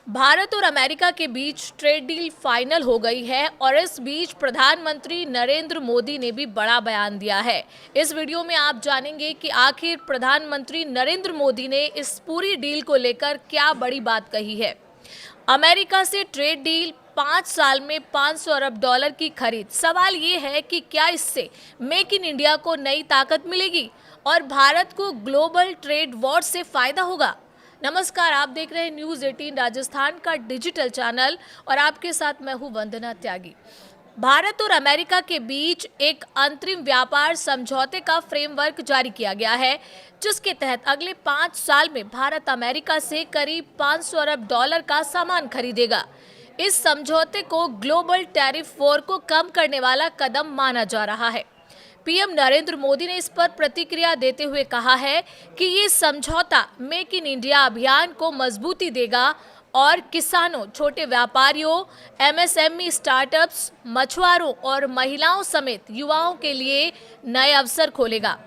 भारत और अमेरिका के बीच trade deal final हो गई है और इस बीच प्रधानमंत्री नरेंद्र मोदी ने भी बड़ा बयान दिया है। इस वीडियो में आप जानेंगे कि आखिर प्रधानमंत्री नरेंद्र मोदी ने इस पूरी डील को लेकर क्या बड़ी बात कही है। अमेरिका से ट्रेड डील 5 साल में $500 अरब की खरीद। सवाल ये है कि क्या इससे मेक इन इंडिया को नई ताकत मिलेगी और भारत को ग्लोबल ट्रेड वॉर से फायदा होगा। नमस्कार, आप देख रहे हैं न्यूज़ 18 राजस्थान का डिजिटल चैनल और आपके साथ मैं हूं वंदना त्यागी। भारत और अमेरिका के बीच एक अंतरिम व्यापार समझौते का फ्रेमवर्क जारी किया गया है, जिसके तहत अगले 5 साल में भारत अमेरिका से करीब $500 अरब का सामान खरीदेगा। इस समझौते को ग्लोबल टैरिफ वॉर को कम करने वाला कदम माना जा रहा है। पीएम नरेंद्र मोदी ने इस पर प्रतिक्रिया देते हुए कहा है कि ये समझौता मेक इन इंडिया अभियान को मजबूती देगा और किसानों, छोटे व्यापारियों, एमएसएमई स्टार्टअप्स, मछुआरों और महिलाओं समेत युवाओं के लिए नए अवसर खोलेगा।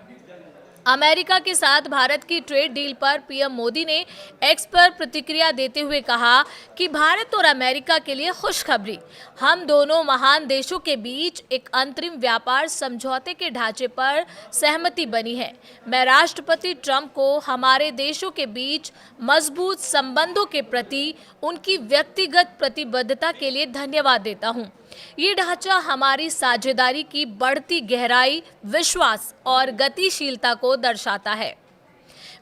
अमेरिका के साथ भारत की ट्रेड डील पर पीएम मोदी ने एक्स पर प्रतिक्रिया देते हुए कहा कि भारत और अमेरिका के लिए खुशखबरी, हम दोनों महान देशों के बीच एक अंतरिम व्यापार समझौते के ढांचे पर सहमति बनी है। मैं राष्ट्रपति ट्रंप को हमारे देशों के बीच मजबूत संबंधों के प्रति उनकी व्यक्तिगत प्रतिबद्धता के लिए धन्यवाद देता हूं। ये ढांचा हमारी साझेदारी की बढ़ती गहराई, विश्वास और गतिशीलता को दर्शाता है।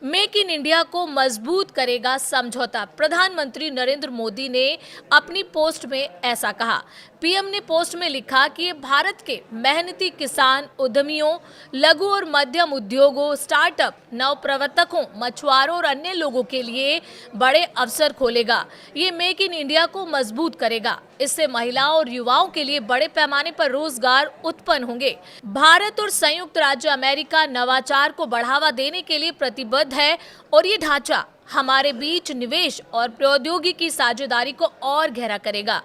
मेक इन इंडिया को मजबूत करेगा समझौता। प्रधानमंत्री नरेंद्र मोदी ने अपनी पोस्ट में ऐसा कहा। पीएम ने पोस्ट में लिखा कि ये भारत के मेहनती किसान, उद्यमियों, लघु और मध्यम उद्योगों, स्टार्टअप, नवप्रवर्तकों, मछुआरों और अन्य लोगों के लिए बड़े अवसर खोलेगा। ये मेक इन इंडिया को मजबूत करेगा। इससे महिलाओं और युवाओं के लिए बड़े पैमाने पर रोजगार उत्पन्न होंगे। भारत और संयुक्त राज्य अमेरिका नवाचार को बढ़ावा देने के लिए प्रतिबद्ध है और ये ढांचा हमारे बीच निवेश और प्रौद्योगिकी साझेदारी को और गहरा करेगा।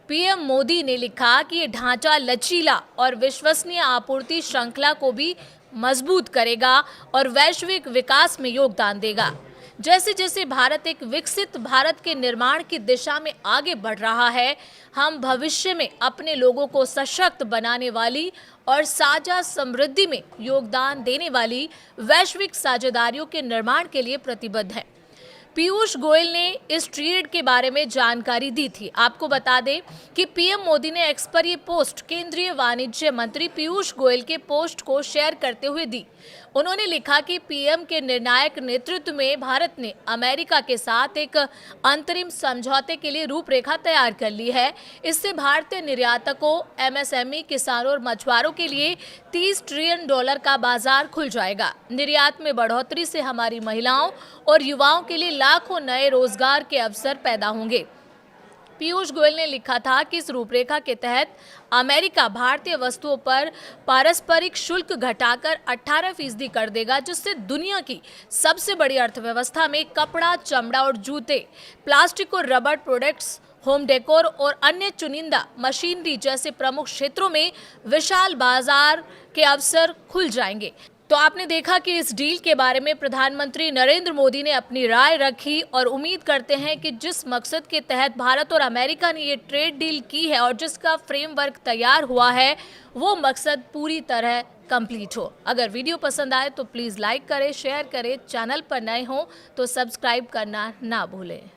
पीएम मोदी ने लिखा कि ये ढांचा लचीला और विश्वसनीय आपूर्ति श्रृंखला को भी मजबूत करेगा और वैश्विक विकास में योगदान देगा। जैसे जैसे भारत एक विकसित भारत के निर्माण की दिशा में आगे बढ़ रहा है, हम भविष्य में अपने लोगों को सशक्त बनाने वाली और साझा समृद्धि में योगदान देने वाली वैश्विक साझेदारियों के निर्माण के लिए प्रतिबद्ध हैं। पीयूष गोयल ने इस ट्रेड के बारे में जानकारी दी थी। आपको बता दें कि पीएम मोदी ने एक्स पर ये पोस्ट केंद्रीय वाणिज्य मंत्री पीयूष गोयल के पोस्ट को शेयर करते हुए दी। उन्होंने लिखा कि पीएम के निर्णायक नेतृत्व में भारत ने अमेरिका के साथ एक अंतरिम समझौते के लिए रूपरेखा तैयार कर ली है। इससे भारतीय निर्यातकों, एमएसएमई, किसानों और मछुआरों के लिए $30 ट्रिलियन का बाजार खुल जाएगा। निर्यात में बढ़ोतरी से हमारी महिलाओं और युवाओं के लिए लाखों नए रोजगार के अवसर पैदा होंगे। पीयूष गोयल ने लिखा था कि इस रूपरेखा के तहत अमेरिका भारतीय वस्तुओं पर पारस्परिक शुल्क घटाकर 18% कर देगा, जिससे दुनिया की सबसे बड़ी अर्थव्यवस्था में कपड़ा, चमड़ा और जूते, प्लास्टिक और रबर प्रोडक्ट्स, होम डेकोर और अन्य चुनिंदा मशीनरी जैसे प्रमुख क्षेत्रों में विशाल बाजार के अवसर खुल जाएंगे। तो आपने देखा कि इस डील के बारे में प्रधानमंत्री नरेंद्र मोदी ने अपनी राय रखी और उम्मीद करते हैं कि जिस मकसद के तहत भारत और अमेरिका ने ये ट्रेड डील की है और जिसका फ्रेमवर्क तैयार हुआ है, वो मकसद पूरी तरह कंप्लीट हो। अगर वीडियो पसंद आए तो प्लीज़ लाइक करें, शेयर करें, चैनल पर नए हों तो सब्सक्राइब करना ना भूलें।